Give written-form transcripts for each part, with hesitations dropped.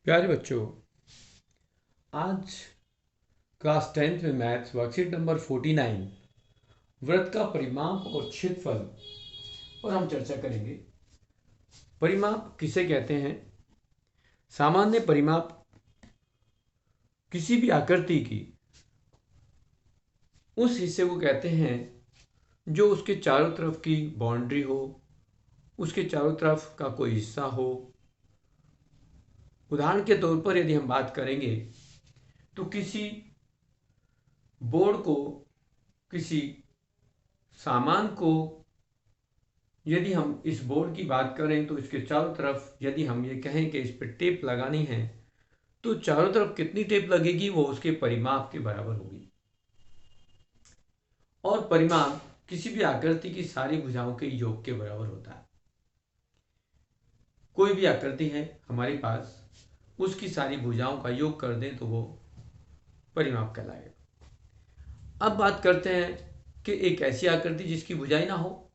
प्यारे बच्चों, आज क्लास 10th में मैथ्स वर्कशीट नंबर 49 वृत्त का परिमाप और क्षेत्रफल पर हम चर्चा करेंगे। परिमाप किसे कहते हैं? सामान्य परिमाप किसी भी आकृति की उस हिस्से को कहते हैं जो उसके चारों तरफ की बाउंड्री हो, उसके चारों तरफ का कोई हिस्सा हो। उदाहरण के तौर पर यदि हम बात करेंगे तो किसी बोर्ड को, किसी सामान को यदि हम इस बोर्ड की बात करें तो इसके चारों तरफ यदि हम ये कहें कि इस पर टेप लगानी है तो चारों तरफ कितनी टेप लगेगी वो उसके परिमाप के बराबर होगी। और परिमाप किसी भी आकृति की सारी भुजाओं के योग के बराबर होता है। कोई भी आकृति है हमारे पास, उसकी सारी भुजाओं का योग कर दें तो वो परिमाप कहलाएगा। अब बात करते हैं कि एक ऐसी आकृति जिसकी भुजाएं ना हो,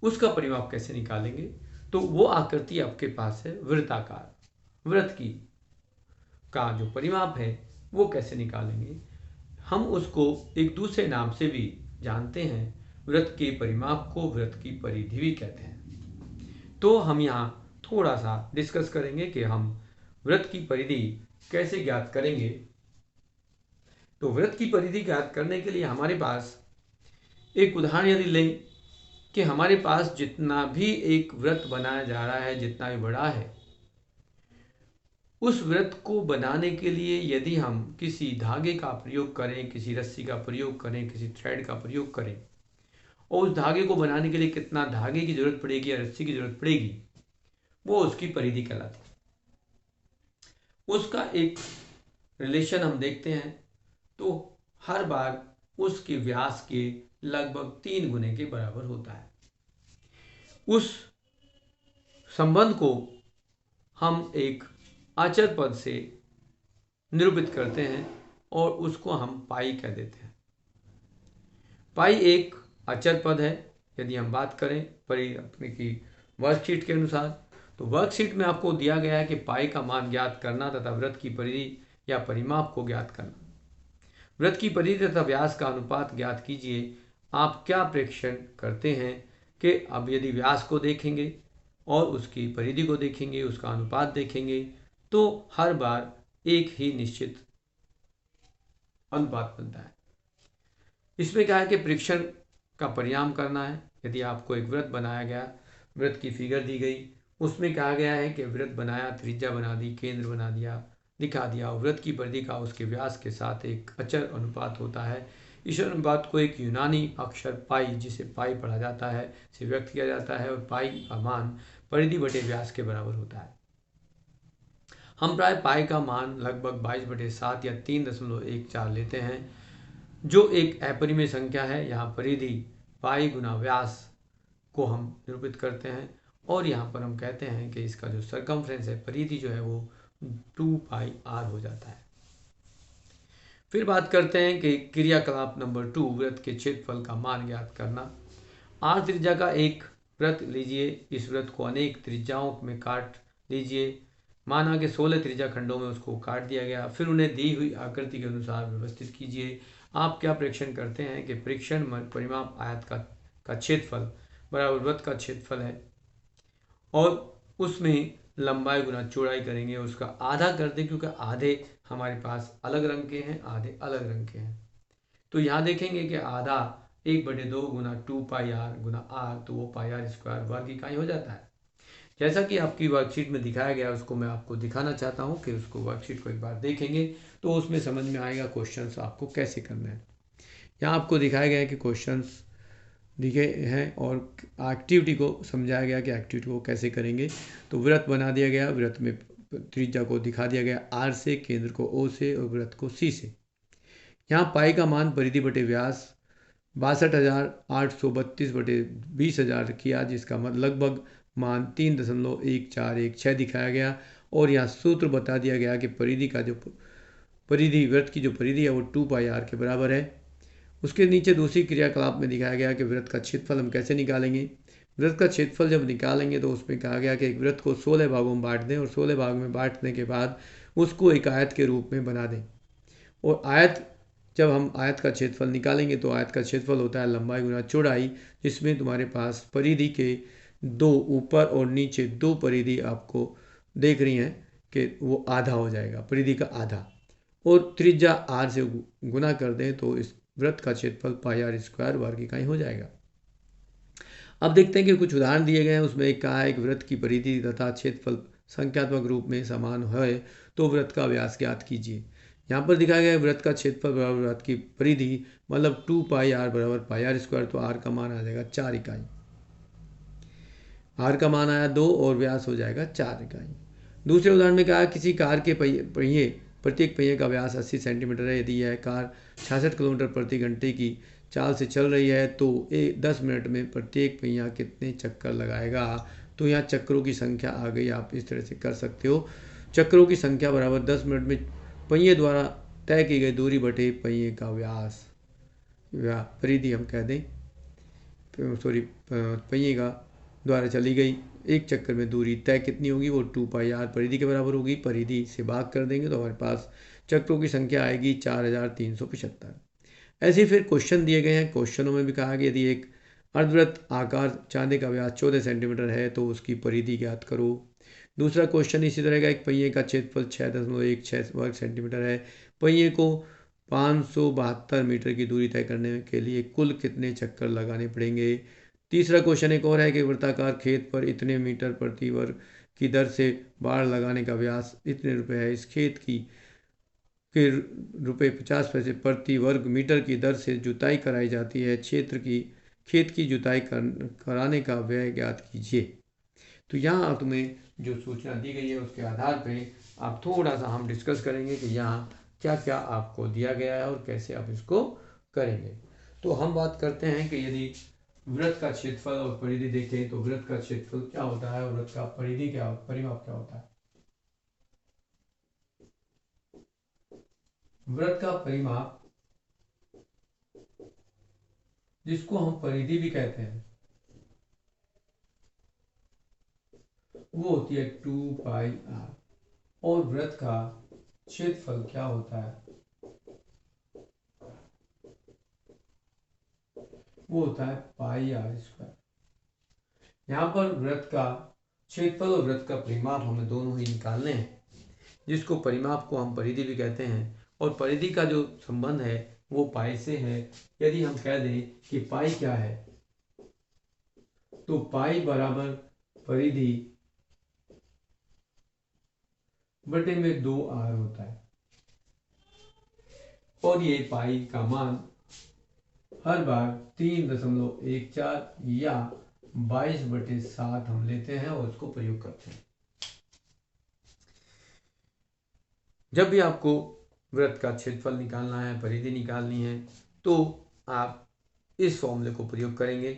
उसका परिमाप कैसे निकालेंगे। तो वो आकृति आपके पास है वृत्ताकार, वृत्त की का जो परिमाप है वो कैसे निकालेंगे। हम उसको एक दूसरे नाम से भी जानते हैं, वृत्त के परिमाप को वृत्त की परिधि भी कहते हैं। तो हम यहाँ थोड़ा सा डिस्कस करेंगे कि हम वृत्त की परिधि कैसे ज्ञात करेंगे। तो वृत्त की परिधि ज्ञात करने के लिए हमारे पास एक उदाहरण यदि लें कि हमारे पास जितना भी एक वृत्त बनाया जा रहा है, जितना भी बड़ा है, उस वृत्त को बनाने के लिए यदि हम किसी धागे का प्रयोग करें, किसी रस्सी का प्रयोग करें, किसी थ्रेड का प्रयोग करें और उस धागे को बनाने के लिए कितना धागे की जरूरत पड़ेगी या रस्सी की जरूरत पड़ेगी, वो उसकी परिधि कहलाती है। उसका एक रिलेशन हम देखते हैं तो हर बार उसके व्यास के लगभग 3 गुने के बराबर होता है। उस संबंध को हम एक अचर पद से निरूपित करते हैं और उसको हम पाई कह देते हैं। पाई एक अचर पद है। यदि हम बात करें अपने की वर्कशीट के अनुसार, तो वर्कशीट में आपको दिया गया है कि पाई का मान ज्ञात करना तथा वृत्त की परिधि या परिमाप को ज्ञात करना। वृत्त की परिधि तथा व्यास का अनुपात ज्ञात कीजिए। आप क्या प्रेक्षण करते हैं कि अब यदि व्यास को देखेंगे और उसकी परिधि को देखेंगे, उसका अनुपात देखेंगे, तो हर बार एक ही निश्चित अनुपात बनता है। इसमें क्या है कि परीक्षण का परिणाम करना है। यदि आपको एक वृत्त बनाया गया, वृत्त की फिगर दी गई, उसमें कहा गया है कि वृत्त बनाया, त्रिज्या बना दी, केंद्र बना दिया, दिखा दिया, और वृत्त की परिधि का उसके व्यास के साथ एक अचर अनुपात होता है। इस अनुपात को एक यूनानी अक्षर पाई, जिसे पाई पढ़ा जाता है, से व्यक्त किया जाता है और पाई का मान परिधि बटे व्यास के बराबर होता है। हम प्राय पाई का मान लगभग 22/7 या 3.14 लेते हैं, जो एक अपरिमेय संख्या है। यहाँ परिधि पाई गुना व्यास को हम निरूपित करते हैं और यहाँ पर हम कहते हैं कि इसका जो सरकमफ्रेंस है, परिधि जो है, वो 2πr हो जाता है। फिर बात करते हैं कि क्रियाकलाप नंबर 2, वृत्त के क्षेत्रफल का मान ज्ञात करना। r त्रिज्या का एक वृत्त लीजिए। इस वृत्त को अनेक त्रिज्याओं में काट लीजिए। माना कि 16 त्रिज्या खंडों में उसको काट दिया गया। फिर उन्हें दी हुई आकृति के अनुसार व्यवस्थित कीजिए। आप क्या प्रेक्षण करते हैं कि परीक्षण परिमाप आयत का क्षेत्रफल बराबर वृत्त का क्षेत्रफल है और उसमें लंबाई गुना चौड़ाई करेंगे, उसका आधा कर दें, क्योंकि आधे हमारे पास अलग रंग के हैं, आधे अलग रंग के हैं। तो यहाँ देखेंगे कि आधा 1/2 गुना 2πr गुना r, तो वो πr² वर्ग इकाई हो जाता है। जैसा कि आपकी वर्कशीट में दिखाया गया, उसको मैं आपको दिखाना चाहता हूँ कि उसको वर्कशीट को एक बार देखेंगे तो उसमें समझ में आएगा क्वेश्चंस आपको कैसे करना है। यहाँ आपको दिखाया गया है कि क्वेश्चंस दिखे हैं और एक्टिविटी को समझाया गया कि एक्टिविटी को कैसे करेंगे। तो वृत्त बना दिया गया, वृत्त में त्रिज्या को दिखा दिया गया r से, केंद्र को O से और वृत्त को C से। यहाँ पाई का मान परिधि बटे व्यास 62,832/20,000 किया, जिसका लगभग मान 3.1416 दिखाया गया। और यहाँ सूत्र बता दिया गया कि परिधि का जो परिधि, वृत्त की जो परिधि है वो 2πr के बराबर है। उसके नीचे दूसरी क्रियाकलाप में दिखाया गया कि वृत्त का क्षेत्रफल हम कैसे निकालेंगे। वृत्त का क्षेत्रफल जब निकालेंगे तो उसमें कहा गया कि एक वृत्त को 16 भागों में बांट दें और 16 भाग में बांटने के बाद उसको एक आयत के रूप में बना दें। और आयत, जब हम आयत का क्षेत्रफल निकालेंगे तो आयत का क्षेत्रफल होता है लंबाई गुना चौड़ाई, जिसमें तुम्हारे पास परिधि के दो ऊपर और नीचे दो परिधि आपको देख रही हैं कि वो आधा हो जाएगा, परिधि का आधा। और त्रिज्या r से गुना कर दें तो इस वृत्त का क्षेत्रफल पाई r स्क्वायर वर्ग इकाई हो जाएगा। अब देखते हैं कि कुछ उदाहरण दिए गए हैं। उसमें एक कहा है कि वृत्त की परिधि तथा क्षेत्रफल संख्यात्मक रूप में समान है तो वृत्त का व्यास ज्ञात कीजिए। यहाँ पर दिखाया गया है वृत्त का क्षेत्रफल बराबर वृत्त की परिधि, मतलब 2 पाई r बराबर पाई r स्क्वायर, तो r का मान आ जाएगा 4 इकाई। r का मान आया 2 और व्यास हो जाएगा 4 इकाई। दूसरे उदाहरण में कहा किसी कार के पहिए प्रत्येक पहिए का व्यास 80 सेंटीमीटर है। यदि यह कार 66 किलोमीटर प्रति घंटे की चाल से चल रही है तो 10 मिनट में प्रत्येक पहिया कितने चक्कर लगाएगा। तो यहाँ चक्रों की संख्या आ गई, आप इस तरह से कर सकते हो। चक्रों की संख्या बराबर 10 मिनट में पहिए द्वारा तय की गई दूरी बटे पहिए का व्यास या परिधि हम कह दें, सॉरी, पहिए का द्वारा चली गई एक चक्कर में दूरी तय कितनी होगी, वो 2 पाई r परिधि के बराबर होगी। परिधि से भाग कर देंगे तो हमारे पास चक्रों की संख्या आएगी 4375। ऐसे ही फिर क्वेश्चन दिए गए हैं। क्वेश्चनों में भी कहा कि यदि एक अर्धवृत्त आकार चांदे का व्यास 14 सेंटीमीटर है तो उसकी परिधि ज्ञात करो। दूसरा क्वेश्चन इसी तरह का, एक पहिए का क्षेत्रफल 6.16 वर्ग सेंटीमीटर है। पहिए को 572 मीटर की दूरी तय करने के लिए कुल कितने चक्कर लगाने पड़ेंगे। तीसरा क्वेश्चन एक और है कि वृत्ताकार खेत पर इतने मीटर प्रति वर्ग की दर से बाड़ लगाने का व्यास इतने रुपए है। इस खेत की के रुपये 50 पैसे प्रति वर्ग मीटर की दर से जुताई कराई जाती है। खेत की जुताई कराने का व्यय ज्ञात कीजिए। तो यहाँ तुम्हें जो सूचना दी गई है उसके आधार पे आप थोड़ा सा हम डिस्कस करेंगे कि यहाँ क्या क्या आपको दिया गया है और कैसे आप इसको करेंगे। तो हम बात करते हैं कि यदि वृत्त का क्षेत्रफल और परिधि देखें तो वृत्त का क्षेत्रफल क्या होता है और वृत्त का परिधि क्या, परिमाप क्या होता है। वृत्त का परिमाप, जिसको हम परिधि भी कहते हैं, वो होती है 2 पाई r। और वृत्त का क्षेत्रफल क्या होता है, वो होता है पाई r स्क्वायर। यहाँ पर वृत्त का क्षेत्रफल और वृत्त का परिमाप हमें दोनों ही निकालने हैं, जिसको परिमाप को हम परिधि भी कहते हैं। और परिधि का जो संबंध है वो पाई से है। यदि हम कह दें कि पाई क्या है, तो पाई बराबर परिधि बटे में 2r होता है। और ये पाई का मान हर बार 3.14 या 22/7 हम लेते हैं और उसको प्रयोग करते हैं। जब भी आपको वृत्त का क्षेत्रफल निकालना है, परिधि निकालनी है, तो आप इस फॉर्मूले को प्रयोग करेंगे।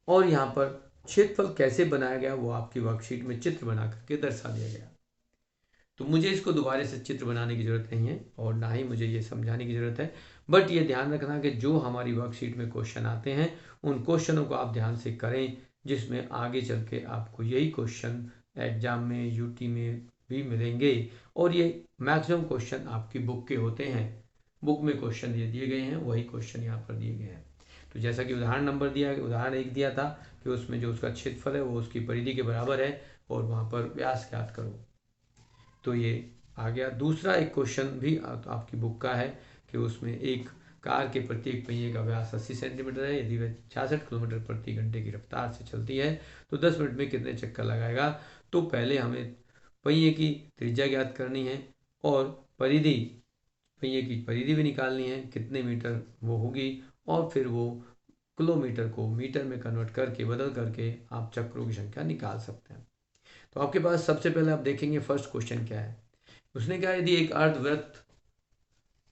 और यहाँ पर क्षेत्रफल कैसे बनाया गया वो आपकी वर्कशीट में चित्र बना करके दर्शा दिया गया। तो मुझे इसको दोबारा से चित्र बनाने की ज़रूरत नहीं है और ना ही मुझे ये समझाने की ज़रूरत है। बट ये ध्यान रखना कि जो हमारी वर्कशीट में क्वेश्चन आते हैं उन क्वेश्चनों को आप ध्यान से करें, जिसमें आगे चल के आपको यही क्वेश्चन एग्जाम में, यूटी में भी मिलेंगे। और ये मैक्सिमम क्वेश्चन आपकी बुक के होते हैं। बुक में क्वेश्चन ये दिए गए हैं, वही क्वेश्चन यहाँ पर दिए गए हैं। तो जैसा कि उदाहरण 1 दिया था कि उसमें जो उसका क्षेत्रफल है वो उसकी परिधि के बराबर है और वहाँ पर व्यास ज्ञात करो, तो ये आ गया। दूसरा एक क्वेश्चन भी आपकी बुक का है कि उसमें एक कार के प्रत्येक पहिए का व्यास 80 सेंटीमीटर है। यदि वह 66 किलोमीटर प्रति घंटे की रफ्तार से चलती है तो 10 मिनट में कितने चक्कर लगाएगा। तो पहले हमें पहिए की त्रिज्या ज्ञात करनी है और पहिए की परिधि भी निकालनी है, कितने मीटर वो होगी, और फिर वो किलोमीटर को मीटर में कन्वर्ट करके बदल करके आप चक्रों की संख्या निकाल सकते हैं। तो आपके पास सबसे पहले आप देखेंगे फर्स्ट क्वेश्चन क्या है। उसने कहा यदि एक अर्धवृत्त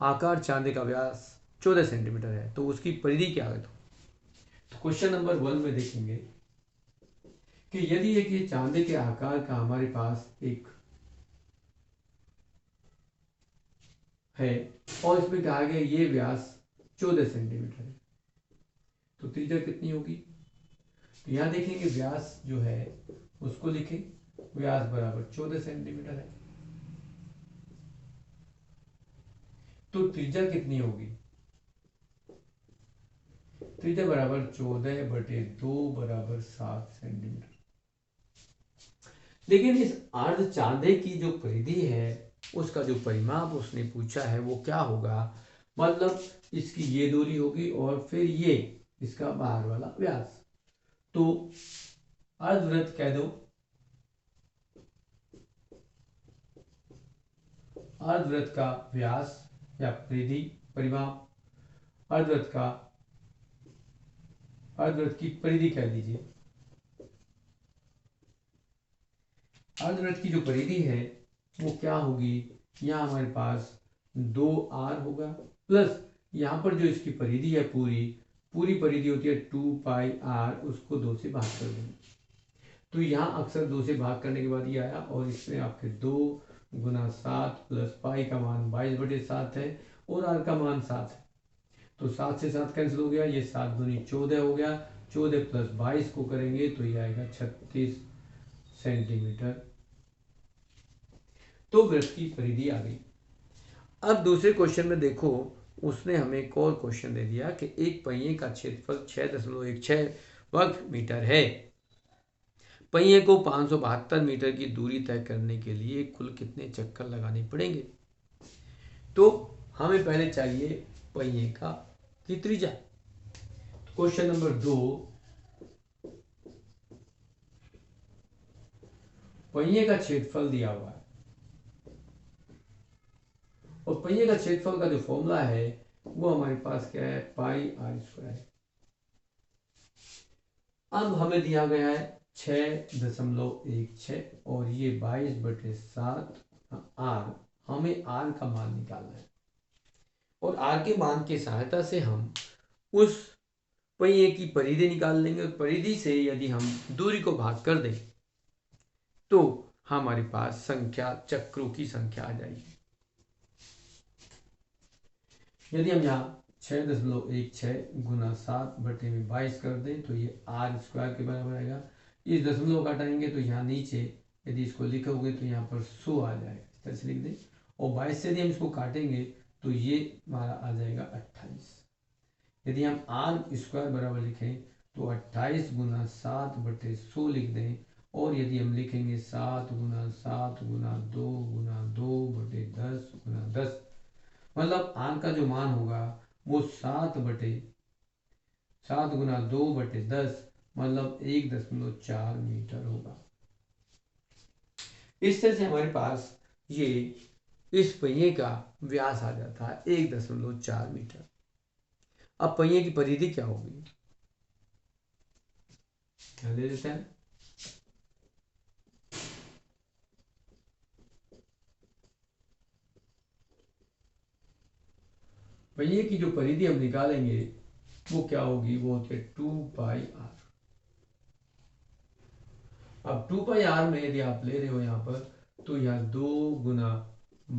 आकार चांदे का व्यास 14 सेंटीमीटर है तो उसकी परिधि क्या है। तो क्वेश्चन नंबर 1 में देखेंगे कि यदि एक ये चांदे के आकार का हमारे पास एक है और इसमें कहा गया ये व्यास 14 सेंटीमीटर है, तो त्रिज्या कितनी होगी। यहाँ देखेंगे व्यास जो है उसको लिखें, व्यास बराबर 14 सेंटीमीटर है। तो त्रिज्या कितनी होगी? त्रिज्या बराबर 14/2 बराबर 7 सेंटीमीटर। लेकिन इस अर्धचांदे की जो परिधि है उसका जो परिमाप उसने पूछा है वो क्या होगा, मतलब इसकी ये दूरी होगी और फिर ये इसका बाहर वाला व्यास। तो अर्धवृत्त कह दो, अर्धवृत्त का व्यास या परिधि परिमाप, अर्धवृत्त की परिधि कह दीजिए। अर्धवृत्त की जो परिधि है वो क्या होगी, यहाँ हमारे पास 2r होगा प्लस यहाँ पर जो इसकी परिधि है पूरी परिधि होती है 2πr, उसको 2 से भाग कर देंगे। तो यहाँ अक्सर 2 से भाग करने के बाद ये आया और इसमें आपके 2 गुना 7 प्लस पाई का मान 22/7 है और r का मान 7 है। तो 7 से 7 कैंसिल हो गया, ये 7 दूनी 14 हो गया। 14 प्लस 22 को करेंगे तो ये आएगा 36 सेंटीमीटर। तो वृत्त की परिधि आ गई। अब दूसरे क्वेश्चन में देखो, उसने हमें एक और क्वेश्चन दे दिया कि एक पहिए का क्षेत्रफल 6.16 वर्ग मीटर है। पहिए को 572 मीटर की दूरी तय करने के लिए कुल कितने चक्कर लगाने पड़ेंगे? तो हमें पहले चाहिए पहिए की त्रिज्या। क्वेश्चन नंबर 2, पहिए का क्षेत्रफल दिया हुआ है और पहिए का क्षेत्रफल का जो फॉर्मूला है वो हमारे पास क्या है, πr²। अब हमें दिया गया है 6.16 और ये 22/7 r, हमें r का मान निकालना है और r के मान की सहायता से हम उस पहिए की परिधि निकाल लेंगे और परिधि से यदि हम दूरी को भाग कर दें तो हमारे पास संख्या, चक्रों की संख्या आ जाएगी। यदि हम यहाँ 6.16 गुना 7/22 कर दें तो ये r² के बराबर आएगा। इस दशमलव को हटाएंगे तो यहाँ नीचे यदि इसको लिखोगे तो यहाँ पर 100 आ जाएगा, इस तरह से लिख दें। और 22 से यदि हम इसको काटेंगे तो ये हमारा आ जाएगा 28। यदि हम r² बराबर लिखें तो 28 गुना 7/100 लिख दें और यदि हम लिखेंगे 7 गुना 7 गुना 2 गुना 2/10 गुना 10, मतलब r का जो मान होगा वो 7 गुना 2/10 मतलब 1.4 मीटर होगा। इस तरह से हमारे पास ये इस पहिए का व्यास आ जाता है 1.4 मीटर। अब पहिए की परिधि क्या होगी, क्या ले लेते हैं। पहिए की जो परिधि हम निकालेंगे वो क्या होगी, वो होती है 2πr। अब 2πr में यदि आप ले रहे हो यहाँ पर तो यहाँ 2 गुना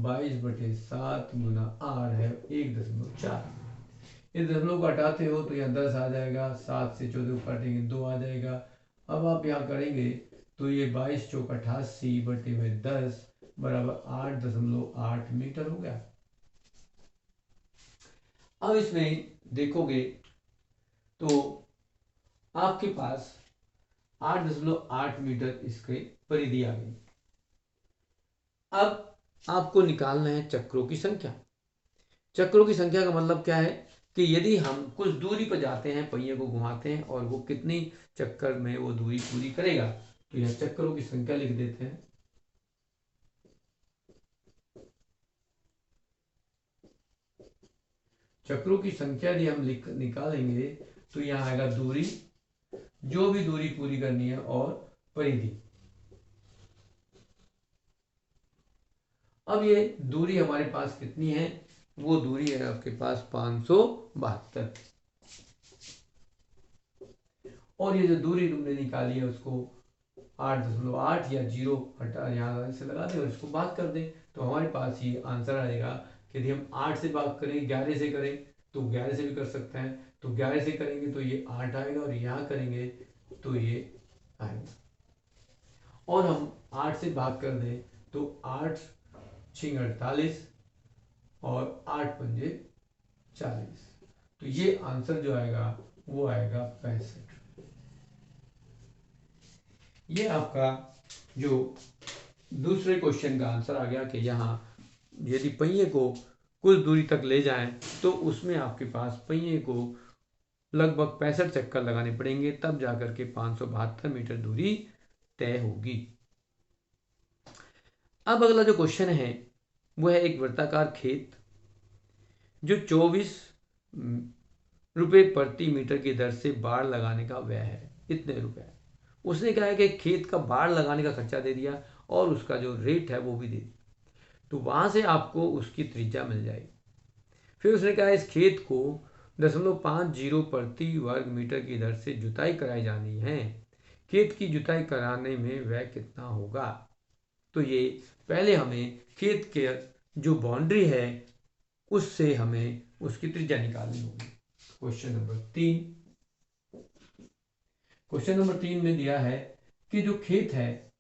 22/7 गुना r है 1.4। इस दशमलव को हटाते हो तो यहाँ 10 आ जाएगा, 7 से 14 को काटेंगे 2 आ जाएगा। अब आप यहाँ करेंगे तो ये 22 चौक 88/10 बराबर 8.8 मीटर हो गया। अब इसमें देखोगे तो आपके पास 8.8 मीटर इसके परिधि आ गई। अब आपको निकालना है चक्रों की संख्या। चक्रों की संख्या का मतलब क्या है कि यदि हम कुछ दूरी पर जाते हैं, पहिए को घुमाते हैं और वो कितनी चक्कर में वो दूरी पूरी करेगा, तो यह चक्रों की संख्या लिख देते हैं। चक्रों की संख्या यदि हम निकालेंगे तो यहाँ आएगा दूरी, जो भी दूरी पूरी करनी है, और परिधि। अब ये दूरी हमारे पास कितनी है, वो दूरी है आपके पास 572। और ये जो दूरी तुमने निकाली है उसको 8.8 या 0 हटा यहाँ से लगा दें और इसको भाग कर दें तो हमारे पास ये आंसर आएगा कि यदि हम 8 से भाग करें, 11 से करें तो 11 से भी कर सकते हैं, तो 11 से करेंगे तो ये 8 आएगा और यहाँ करेंगे तो ये आएगा। और हम 8 से भाग कर दें तो 8 6 48 और 8 पंजे 40। तो ये आंसर जो आएगा वो आएगा 65। ये आपका जो दूसरे क्वेश्चन का आंसर आ गया कि यहाँ यदि पहिए को कुछ दूरी तक ले जाएं तो उसमें आपके पास पहिए को लगभग 65 चक्कर लगाने पड़ेंगे, तब जाकर के 572 मीटर दूरी तय होगी। अब अगला जो क्वेश्चन है वो है एक वृत्ताकार खेत जो 24 रुपए प्रति मीटर की दर से बाड़ लगाने का व्यय है। इतने रुपए उसने कहा है कि खेत का बाड़ लगाने का खर्चा दे दिया और उसका जो रेट है वो भी दे दिया, तो वहां से आपको उसकी त्रिज्या मिल जाएगी। फिर उसने कहा इस खेत को 0.50 प्रति वर्ग मीटर की दर से जुताई कराई जानी है, खेत की जुताई कराने में व्यय कितना होगा। तो ये पहले हमें खेत के जो बाउंड्री है उससे हमें उसकी त्रिज्या निकालनी होगी। क्वेश्चन नंबर 3 में दिया है कि जो खेत है,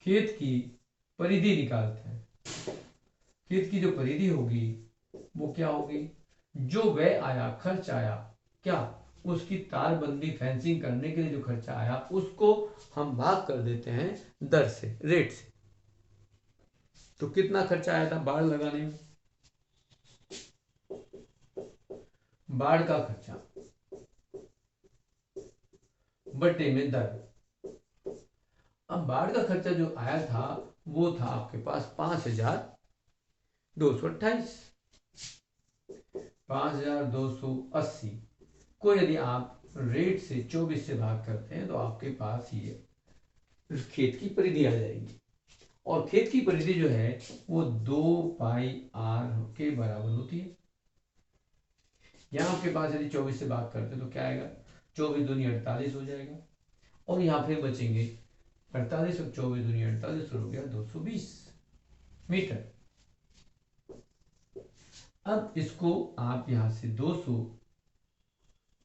खेत की परिधि निकालते हैं। खेत की जो परिधि होगी वो क्या होगी, जो व्यय आया, खर्च आया, क्या उसकी तारबंदी फेंसिंग करने के लिए जो खर्चा आया उसको हम भाग कर देते हैं दर से, रेट से। तो कितना खर्चा आया था बाड़ लगाने में, बाड़ का खर्चा बटे में दर। अब बाढ़ का खर्चा जो आया था वो था आपके पास 5228, 5280 को यदि आप रेट से 24 से भाग करते हैं तो आपके पास ये खेत की परिधि आ जाएगी। और खेत की परिधि जो है वो 2 पाई आर के बराबर होती है। यहां आपके पास यदि 24 से भाग करते हैं तो क्या आएगा, 24 दूनी 48 हो जाएगा। और यहां फिर बचेंगे 48 और 24 दूनी 48 हो गया 220 मीटर। अब इसको आप यहां से 200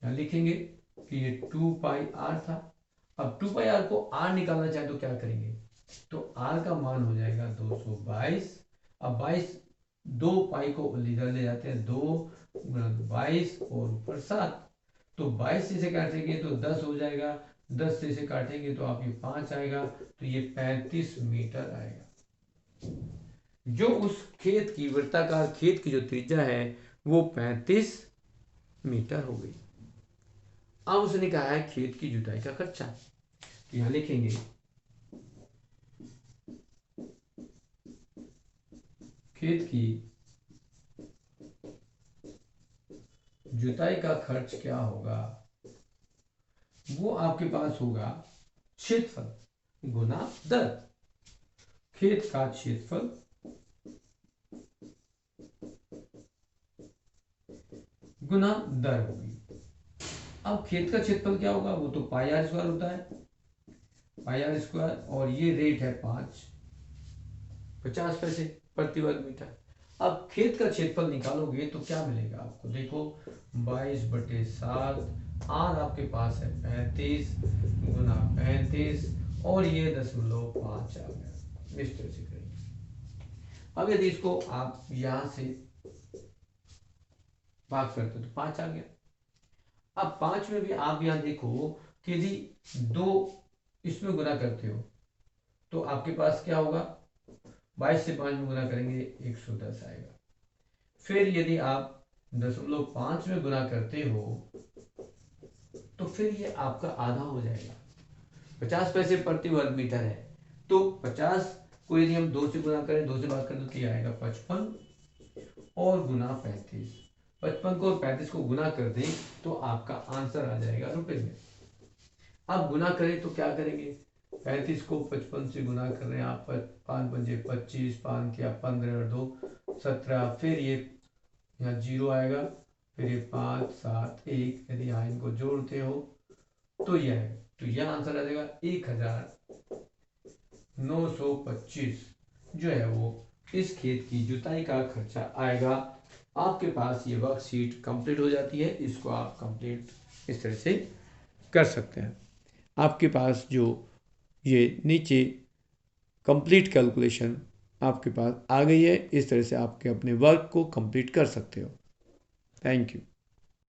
यहां लिखेंगे कि ये 2 पाई आर था। अब 2 पाई आर को आर निकालना चाहे तो क्या करेंगे, तो आर का मान हो जाएगा 222। अब 22 2 पाई को इधर ले जाते हैं, 2 22 और ऊपर 7, तो 22 से काटेंगे तो 10 हो जाएगा, 10 से इसे काटेंगे तो आप ये 5 आएगा, तो ये 35 मीटर आएगा। जो उस खेत की वृत्ताकार खेत की जो त्रिज्या है वो 35 मीटर हो गई। अब उसने कहा है खेत की जुताई का खर्चा, तो यहां लिखेंगे खेत की जुताई का खर्च क्या होगा, वो आपके पास होगा क्षेत्रफल गुना दर। खेत का क्षेत्रफल गुना दर होगी। अब खेत का क्षेत्रफल क्या होगा, वो तो पाई आर स्क्वायर होता है, पाई आर स्क्वायर, और ये रेट है 50 पैसे प्रति वर्ग मीटर। अब खेत का क्षेत्रफल निकालोगे तो क्या मिलेगा आपको, देखो 22/7, आर आपके पास है 35 गुना 35 और ये 0.5 आ गया। इस तरह से करेंगे। अब यदि इसको आप यहां से भाग करते हो तो 5 आ गया। अब 5 में भी आप यहां देखो कि यदि 2 इसमें गुना करते हो तो आपके पास क्या होगा, 22 से 5 में गुना करेंगे 110 आएगा। फिर यदि आप 0.5 में गुना करते हो तो फिर ये आपका आधा हो जाएगा। 50 पैसे प्रति वर्ग मीटर है, तो 50 को यदि हम 2 से गुना करें, 2 से भाग करें तो क्या आएगा 55 और गुना 35। 55 को और 35 को गुना कर दें तो आपका आंसर आ जाएगा रुपए में। अब गुना करें तो क्या करेंगे, 35 को 55 से गुना कर रहे हैं आप, 5 पंजे 25, 5 किया 15 और 2 17, फिर ये यहाँ 0 आएगा, फिर ये 5 7 1, यदि यहाँ इनको जोड़ते हो तो यह है, तो यह आंसर आ जाएगा 1925 जो है वो इस खेत की जुताई का खर्चा आएगा। आपके पास ये वर्कशीट कंप्लीट हो जाती है, इसको आप कंप्लीट इस तरह से कर सकते हैं। आपके पास जो ये नीचे कंप्लीट कैलकुलेशन आपके पास आ गई है, इस तरह से आपके अपने वर्क को कंप्लीट कर सकते हो। Thank you.